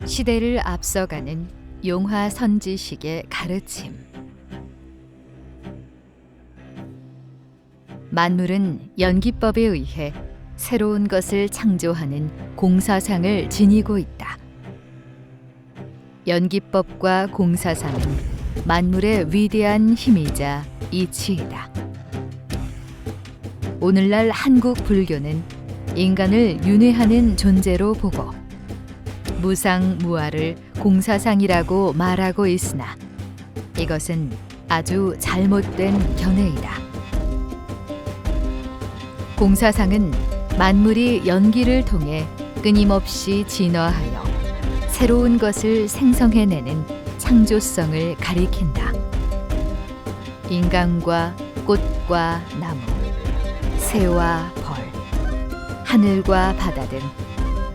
시대를 앞서가는 용화 선지식의 가르침. 만물은 연기법에 의해 새로운 것을 창조하는 공사상을 지니고 있다. 연기법과 공사상은 만물의 위대한 힘이자 이치이다. 오늘날 한국 불교는 인간을 윤회하는 존재로 보고 무상무아를 공사상이라고 말하고 있으나 이것은 아주 잘못된 견해이다. 공사상은 만물이 연기를 통해 끊임없이 진화하여 새로운 것을 생성해내는 창조성을 가리킨다. 인간과 꽃과 나무, 새와 벌, 하늘과 바다 등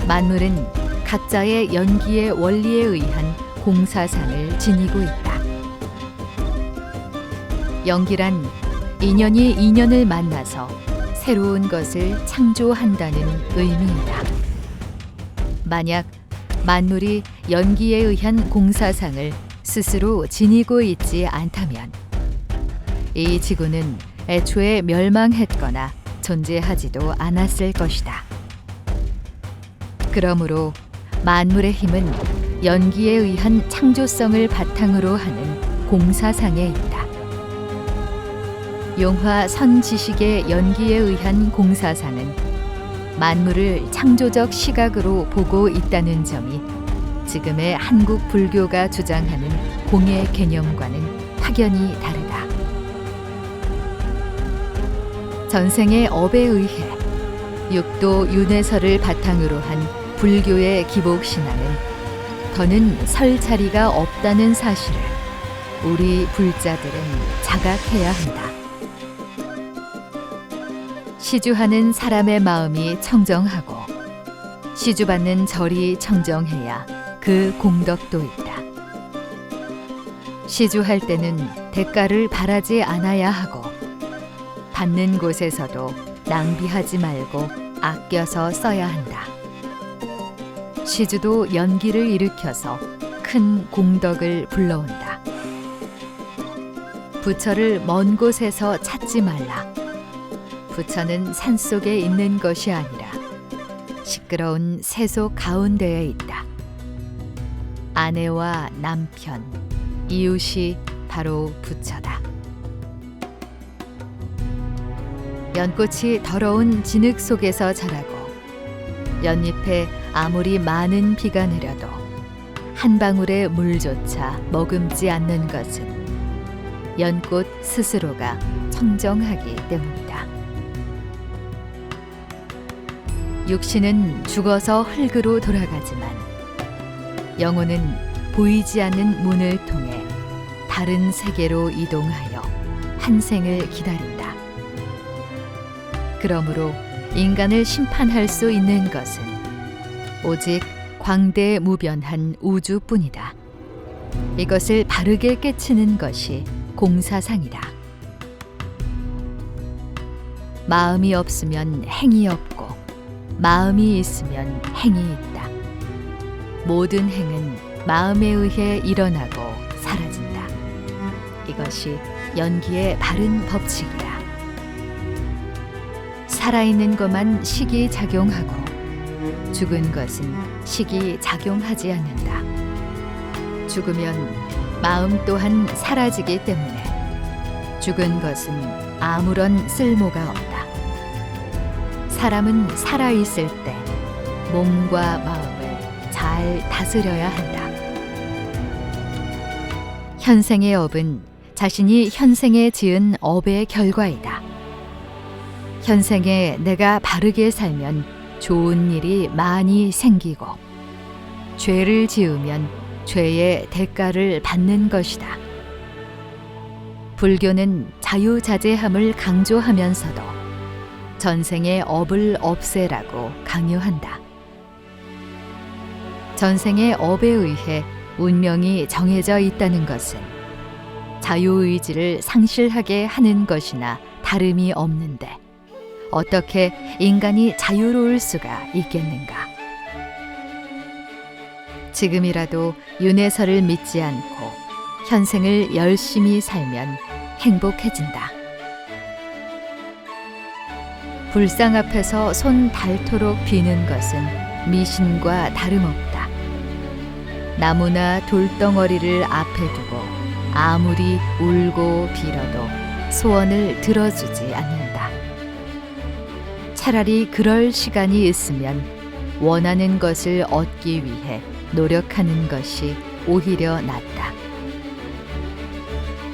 만물은 각자의 연기의 원리에 의한 공사상을 지니고 있다. 연기란 인연이 인연을 만나서 새로운 것을 창조한다는 의미이다. 만약 만물이 연기에 의한 공사상을 스스로 지니고 있지 않다면 이 지구는 애초에 멸망했거나 존재하지도 않았을 것이다. 그러므로 만물의 힘은 연기에 의한 창조성을 바탕으로 하는 공사상에 있다. 용화 선지식의 연기에 의한 공사상은 만물을 창조적 시각으로 보고 있다는 점이 지금의 한국 불교가 주장하는 공의 개념과는 확연히 다르다. 전생의 업에 의해 육도 윤회설을 바탕으로 한 불교의 기복신앙은 더는 설 자리가 없다는 사실을 우리 불자들은 자각해야 한다. 시주하는 사람의 마음이 청정하고 시주받는 절이 청정해야 그 공덕도 있다. 시주할 때는 대가를 바라지 않아야 하고 받는 곳에서도 낭비하지 말고 아껴서 써야 한다. 시주도 연기를 일으켜서 큰 공덕을 불러온다. 부처를 먼 곳에서 찾지 말라. 부처는 산속에 있는 것이 아니라 시끄러운 세속 가운데에 있다. 아내와 남편, 이웃이 바로 부처다. 연꽃이 더러운 진흙 속에서 자라고 연잎에 아무리 많은 비가 내려도 한 방울의 물조차 머금지 않는 것은 연꽃 스스로가 청정하기 때문이다. 육신은 죽어서 흙으로 돌아가지만 영혼은 보이지 않는 문을 통해 다른 세계로 이동하여 환생을 기다린다. 그러므로 인간을 심판할 수 있는 것은 오직 광대무변한 우주뿐이다. 이것을 바르게 깨치는 것이 공사상이다. 마음이 없으면 행이 없고 마음이 있으면 행이 있다. 모든 행은 마음에 의해 일어나고 사라진다. 이것이 연기의 바른 법칙이다. 살아있는 것만 식이 작용하고 죽은 것은 식이 작용하지 않는다. 죽으면 마음 또한 사라지기 때문에 죽은 것은 아무런 쓸모가 없다. 사람은 살아있을 때 몸과 마음을 잘 다스려야 한다. 현생의 업은 자신이 현생에 지은 업의 결과이다. 현생에 내가 바르게 살면 좋은 일이 많이 생기고 죄를 지으면 죄의 대가를 받는 것이다. 불교는 자유자재함을 강조하면서도 전생의 업을 없애라고 강요한다. 전생의 업에 의해 운명이 정해져 있다는 것은 자유의지를 상실하게 하는 것이나 다름이 없는데 어떻게 인간이 자유로울 수가 있겠는가? 지금이라도 윤회설을 믿지 않고 현생을 열심히 살면 행복해진다. 불상 앞에서 손 닳도록 비는 것은 미신과 다름없다. 나무나 돌덩어리를 앞에 두고 아무리 울고 빌어도 소원을 들어주지 않는다. 차라리 그럴 시간이 있으면 원하는 것을 얻기 위해 노력하는 것이 오히려 낫다.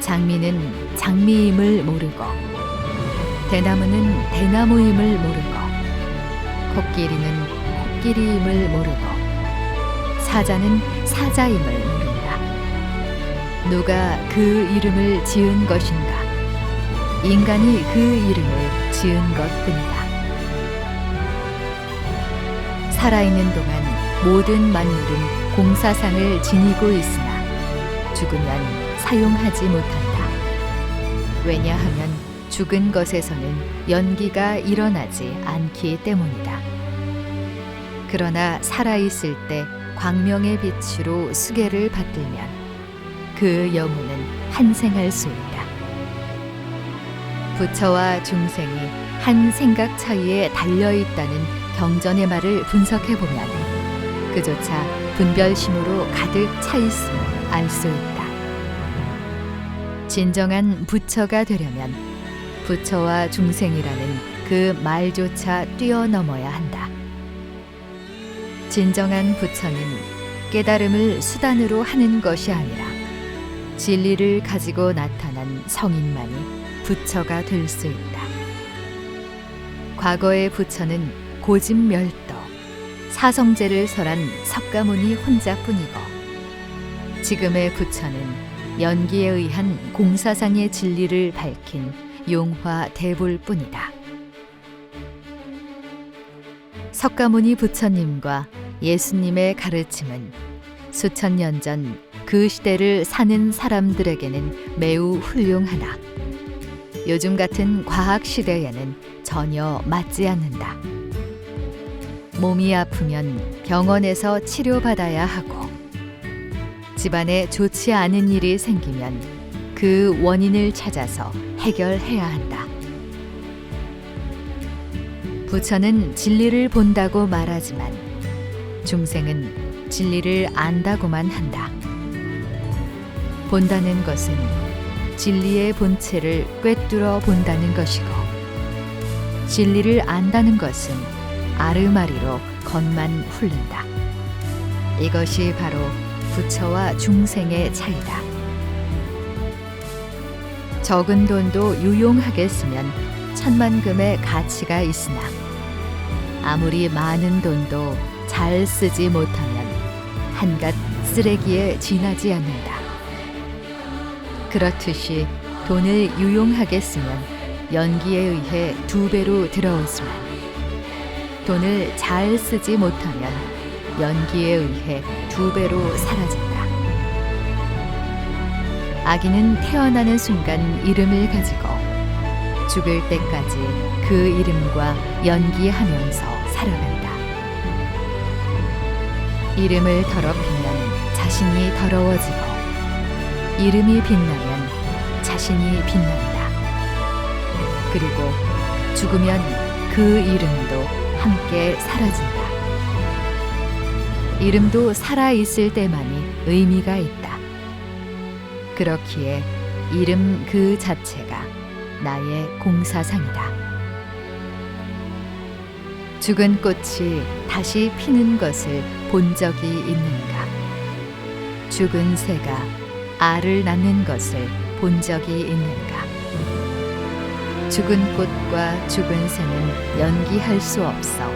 장미는 장미임을 모르고, 대나무는 대나무임을 모르고, 코끼리는 코끼리임을 모르고, 사자는 사자임을 모른다. 누가 그 이름을 지은 것인가? 인간이 그 이름을 지은 것뿐이다. 살아있는 동안 모든 만물은 공사상을 지니고 있으나 죽으면 사용하지 못한다. 왜냐하면 죽은 것에서는 연기가 일어나지 않기 때문이다. 그러나 살아있을 때 광명의 빛으로 수계를 받들면 그 영혼은 환생할 수 있다. 부처와 중생이 한 생각 차이에 달려있다는 경전의 말을 분석해보면 그조차 분별심으로 가득 차 있음을 알 수 있다. 진정한 부처가 되려면 부처와 중생이라는 그 말조차 뛰어넘어야 한다. 진정한 부처는 깨달음을 수단으로 하는 것이 아니라 진리를 가지고 나타난 성인만이 부처가 될 수 있다. 과거의 부처는 고집멸도, 사성제를 설한 석가모니 혼자뿐이고, 지금의 부처는 연기에 의한 공사상의 진리를 밝힌 용화 대불뿐이다. 석가모니 부처님과 예수님의 가르침은 수천 년 전 그 시대를 사는 사람들에게는 매우 훌륭하나 요즘 같은 과학 시대에는 전혀 맞지 않는다. 몸이 아프면 병원에서 치료받아야 하고, 집안에 좋지 않은 일이 생기면 그 원인을 찾아서 해결해야 한다. 부처는 진리를 본다고 말하지만 중생은 진리를 안다고만 한다. 본다는 것은 진리의 본체를 꿰뚫어 본다는 것이고, 진리를 안다는 것은 아르마리로 겉만 훑는다. 이것이 바로 부처와 중생의 차이다. 적은 돈도 유용하게 쓰면 천만금의 가치가 있으나 아무리 많은 돈도 잘 쓰지 못하면 한갓 쓰레기에 지나지 않는다. 그렇듯이 돈을 유용하게 쓰면 연기에 의해 2배로 들어오지만 돈을 잘 쓰지 못하면 연기에 의해 2배로 사라진다. 아기는 태어나는 순간 이름을 가지고 죽을 때까지 그 이름과 연기하면서 살아간다. 이름을 더럽히면 자신이 더러워지고, 이름이 빛나면 자신이 빛난다. 그리고 죽으면 그 이름도 함께 사라진다. 이름도 살아있을 때만이 의미가 있다. 그렇기에 이름 그 자체가 나의 공사상이다. 죽은 꽃이 다시 피는 것을 본 적이 있는가? 죽은 새가 알을 낳는 것을 본 적이 있는가? 죽은 꽃과 죽은 새는 연기할 수 없어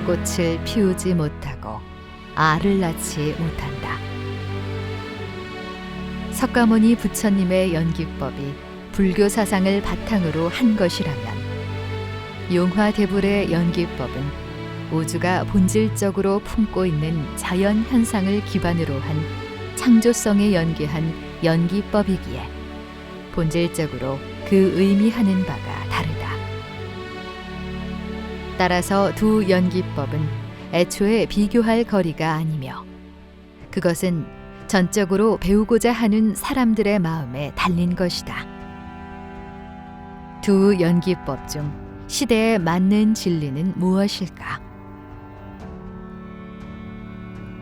꽃을 피우지 못하고 알을 낳지 못한다. 석가모니 부처님의 연기법이 불교 사상을 바탕으로 한 것이라면 용화대불의 연기법은 우주가 본질적으로 품고 있는 자연 현상을 기반으로 한 창조성에 연기한 연기법이기에 본질적으로 그 의미하는 바가 다르다. 따라서 두 연기법은 애초에 비교할 거리가 아니며 그것은 전적으로 배우고자 하는 사람들의 마음에 달린 것이다. 두 연기법 중 시대에 맞는 진리는 무엇일까?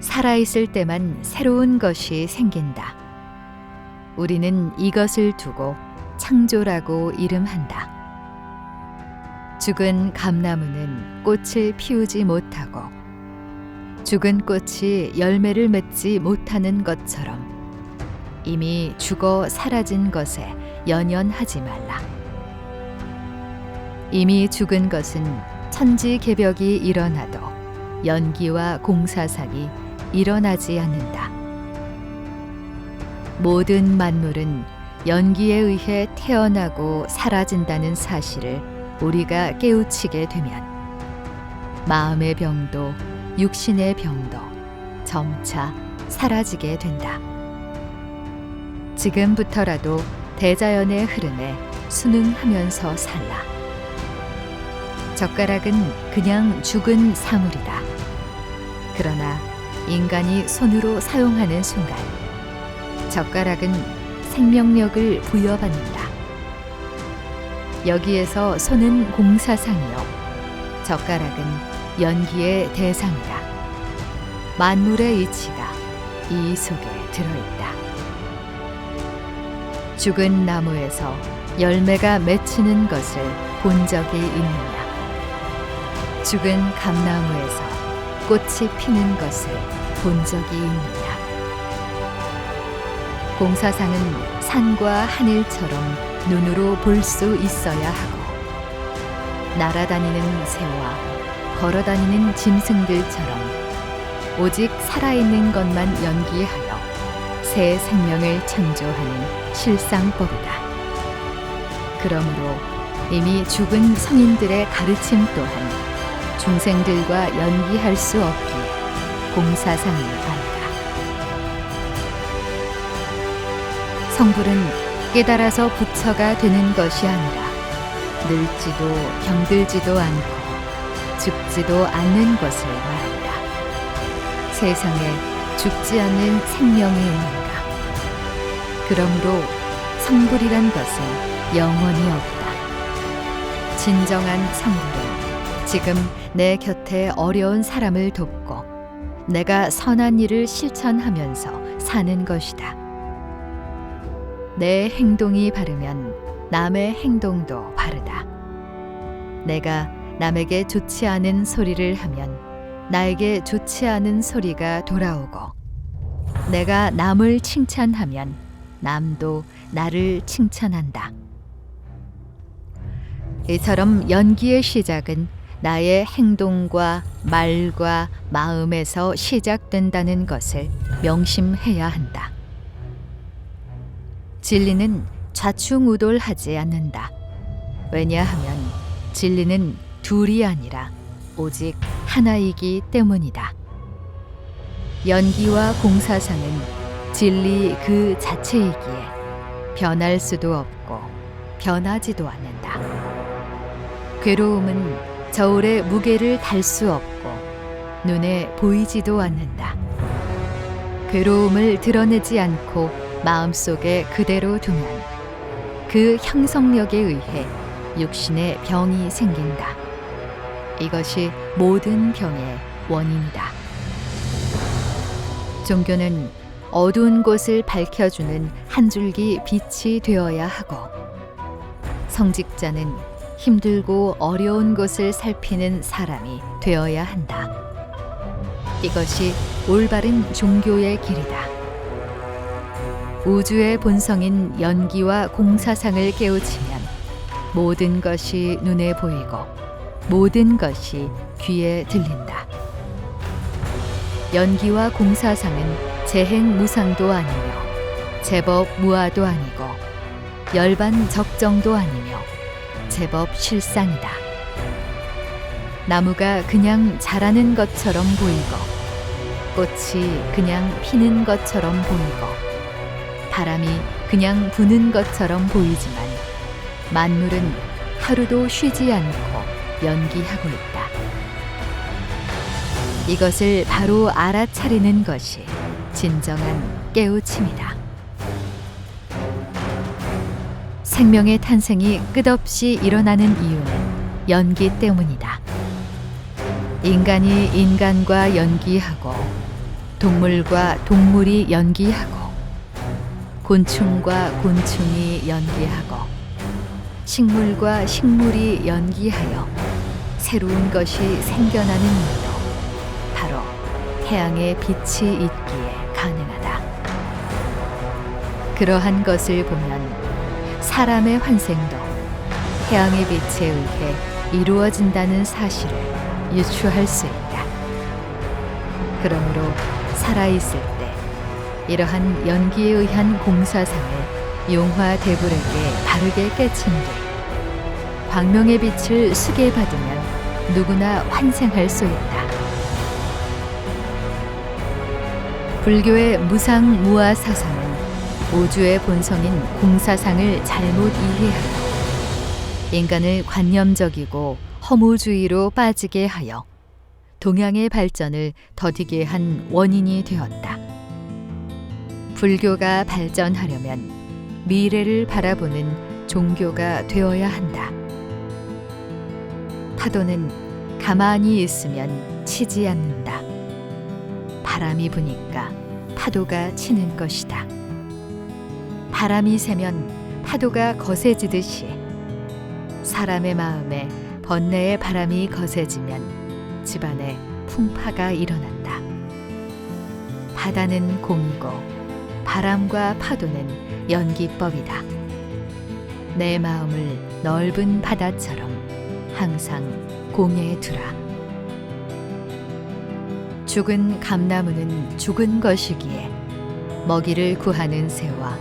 살아있을 때만 새로운 것이 생긴다. 우리는 이것을 두고 창조라고 이름한다. 죽은 감나무는 꽃을 피우지 못하고 죽은 꽃이 열매를 맺지 못하는 것처럼 이미 죽어 사라진 것에 연연하지 말라. 이미 죽은 것은 천지개벽이 일어나도 연기와 공사상이 일어나지 않는다. 모든 만물은 연기에 의해 태어나고 사라진다는 사실을 우리가 깨우치게 되면 마음의 병도 육신의 병도 점차 사라지게 된다. 지금부터라도 대자연의 흐름에 순응하면서 살라. 젓가락은 그냥 죽은 사물이다. 그러나 인간이 손으로 사용하는 순간 젓가락은 생명력을 부여받는다. 여기에서 손은 공사상이요 젓가락은 연기의 대상이다. 만물의 이치가 이 속에 들어있다. 죽은 나무에서 열매가 맺히는 것을 본 적이 있느냐? 죽은 감나무에서 꽃이 피는 것을 본 적이 있느냐? 공사상은 산과 하늘처럼 눈으로 볼 수 있어야 하고 날아다니는 새와 걸어다니는 짐승들처럼 오직 살아있는 것만 연기하여 새 생명을 창조하는 실상법이다. 그러므로 이미 죽은 성인들의 가르침 또한 중생들과 연기할 수 없기에 공사상이 아니다. 성불은 깨달아서 부처가 되는 것이 아니라 늙지도 병들지도 않고 죽지도 않는 것을 말한다. 세상에 죽지 않는 생명이 있는가? 그러므로 성불이란 것은 영원히 없다. 진정한 성불은 지금 내 곁에 어려운 사람을 돕고 내가 선한 일을 실천하면서 사는 것이다. 내 행동이 바르면 남의 행동도 바르다. 내가 남에게 좋지 않은 소리를 하면 나에게 좋지 않은 소리가 돌아오고 내가 남을 칭찬하면 남도 나를 칭찬한다. 이처럼 연기의 시작은 나의 행동과 말과 마음에서 시작된다는 것을 명심해야 한다. 진리는 좌충우돌하지 않는다. 왜냐하면 진리는 둘이 아니라 오직 하나이기 때문이다. 연기와 공사상은 진리 그 자체이기에 변할 수도 없고 변하지도 않는다. 괴로움은 저울의 무게를 달 수 없고 눈에 보이지도 않는다. 괴로움을 드러내지 않고 마음속에 그대로 두면 그 형성력에 의해 육신의 병이 생긴다. 이것이 모든 병의 원인이다. 종교는 어두운 곳을 밝혀주는 한 줄기 빛이 되어야 하고 성직자는 힘들고 어려운 곳을 살피는 사람이 되어야 한다. 이것이 올바른 종교의 길이다. 우주의 본성인 연기와 공사상을 깨우치면 모든 것이 눈에 보이고 모든 것이 귀에 들린다. 연기와 공사상은 재행무상도 아니며 제법 무아도 아니고 열반 적정도 아니며 제법 실상이다. 나무가 그냥 자라는 것처럼 보이고 꽃이 그냥 피는 것처럼 보이고 바람이 그냥 부는 것처럼 보이지만 만물은 하루도 쉬지 않고 연기하고 있다. 이것을 바로 알아차리는 것이 진정한 깨우침이다. 생명의 탄생이 끝없이 일어나는 이유는 연기 때문이다. 인간이 인간과 연기하고, 동물과 동물이 연기하고, 곤충과 곤충이 연기하고, 식물과 식물이 연기하여 새로운 것이 생겨나는 이유도 바로 태양의 빛이 있기에 가능하다. 그러한 것을 보면 사람의 환생도 태양의 빛에 의해 이루어진다는 사실을 유추할 수 있다. 그러므로 살아있을 때 이러한 연기에 의한 공사상을 용화대불에게 바르게 깨친 뒤 광명의 빛을 수게 받으면 누구나 환생할 수 있다. 불교의 무상무화 사상은 우주의 본성인 공사상을 잘못 이해하여 인간을 관념적이고 허무주의로 빠지게 하여 동양의 발전을 더디게 한 원인이 되었다. 불교가 발전하려면 미래를 바라보는 종교가 되어야 한다. 파도는 가만히 있으면 치지 않는다. 바람이 부니까 파도가 치는 것이다. 바람이 세면 파도가 거세지듯이 사람의 마음에 번뇌의 바람이 거세지면 집안에 풍파가 일어난다. 바다는 공이고 바람과 파도는 연기법이다. 내 마음을 넓은 바다처럼 항상 공에 두라. 죽은 감나무는 죽은 것이기에 먹이를 구하는 새와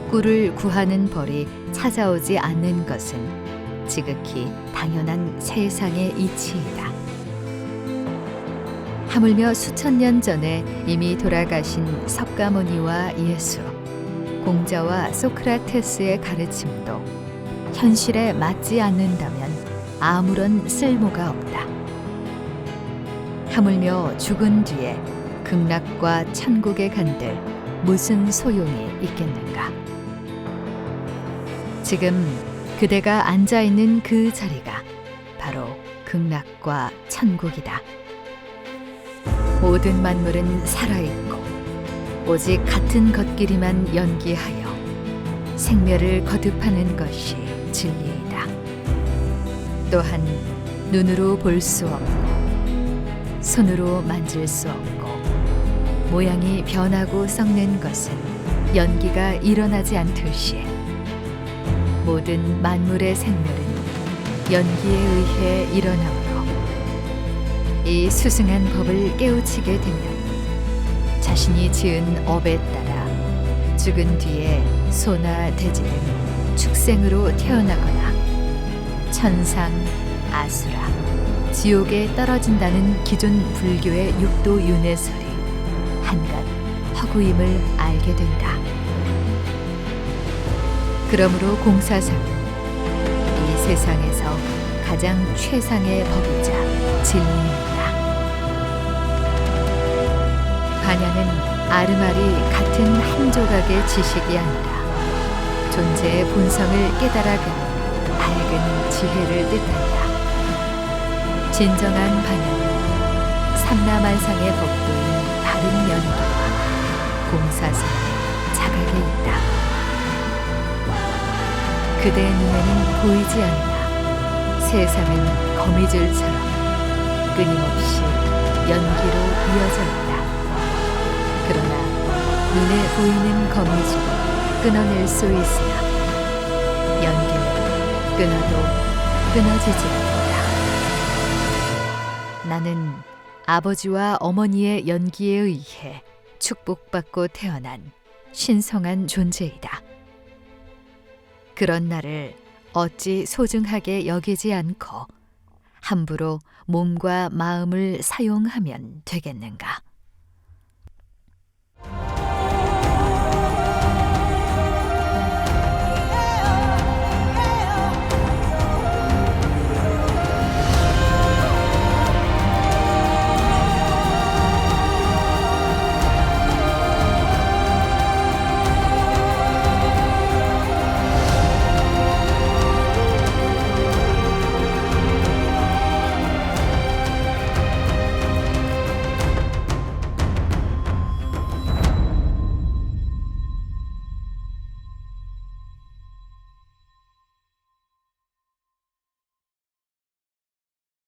꿀을 구하는 벌이 찾아오지 않는 것은 지극히 당연한 세상의 이치이다. 하물며 수천 년 전에 이미 돌아가신 석가모니와 예수, 공자와 소크라테스의 가르침도 현실에 맞지 않는다면 아무런 쓸모가 없다. 하물며 죽은 뒤에 극락과 천국에 간들 무슨 소용이 있겠는가? 지금 그대가 앉아있는 그 자리가 바로 극락과 천국이다. 모든 만물은 살아있고 오직 같은 것끼리만 연기하여 생멸을 거듭하는 것이 진리이다. 또한 눈으로 볼 수 없고 손으로 만질 수 없고 모양이 변하고 썩는 것은 연기가 일어나지 않듯이 모든 만물의 생멸은 연기에 의해 일어나므로 이 수승한 법을 깨우치게 되면 자신이 지은 업에 따라 죽은 뒤에 소나 돼지 등 축생으로 태어나거나 천상, 아수라, 지옥에 떨어진다는 기존 불교의 육도 윤회설이 한갓 허구임을 알게 된다. 그러므로 공사상은 이 세상에서 가장 최상의 법이자 진리입니다. 반야는 아르말이 같은 한 조각의 지식이 아니라 존재의 본성을 깨달아가는 밝은 지혜를 뜻한다. 진정한 반야는 삼라만상의 법도인 다른 연기와 공사상의 자각에 있다. 그대의 눈에는 보이지 않나 세상은 거미줄처럼 끊임없이 연기로 이어져 있다. 그러나 눈에 보이는 거미줄을 끊어낼 수 있으나 연기는 끊어도 끊어지지 않는다. 나는 아버지와 어머니의 연기에 의해 축복받고 태어난 신성한 존재이다. 그런 나를 어찌 소중하게 여기지 않고 함부로 몸과 마음을 사용하면 되겠는가?